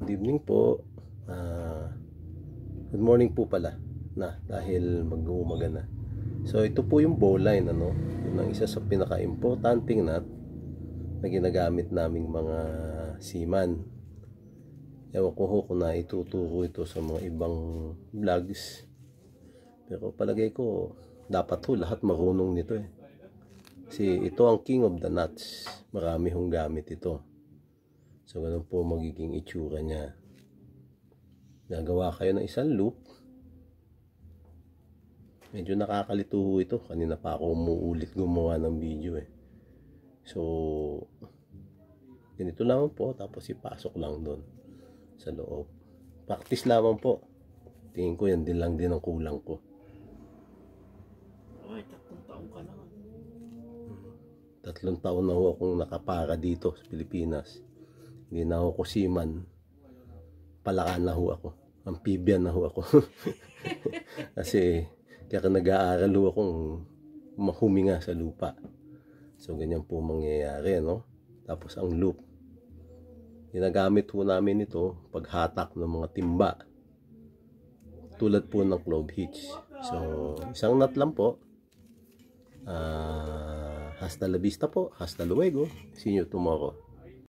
Good evening po. Good morning po pala na dahil mag-uumaga na. So ito po yung bowline, ano? Yun ang isa sa pinaka-importanting nut na ginagamit naming mga seaman. Ewan ko ho kung naituturo ito sa mga ibang vlogs. Pero palagay ko dapat ho lahat marunong nito eh. Kasi ito ang king of the nuts. Marami hong gamit ito. So ganun po magiging itsura niya. Gagawa kayo ng isang loop. Medyo nakakalito ito. Kanina pa ako umuulit gumawa ng video eh. So ganito lamang po. Tapos ipasok lang doon sa loob. Practice lamang po. Tingin ko yan din lang din ang kulang ko. Ay, 3 taon ka lang. 3 taon na ho akong nakapara dito sa Pilipinas. Hindi na ako seaman. Palakan na ho ako. Amphibian na ho ako. Kasi kaya nag-aaral ho akong huminga sa lupa. So ganyan po mangyayari, no? Tapos ang loop. Ginagamit po namin ito paghatak ng mga timba. Tulad po ng clove hitch. So isang nut lang po. Hasta la vista po. Hasta luego. See you tomorrow.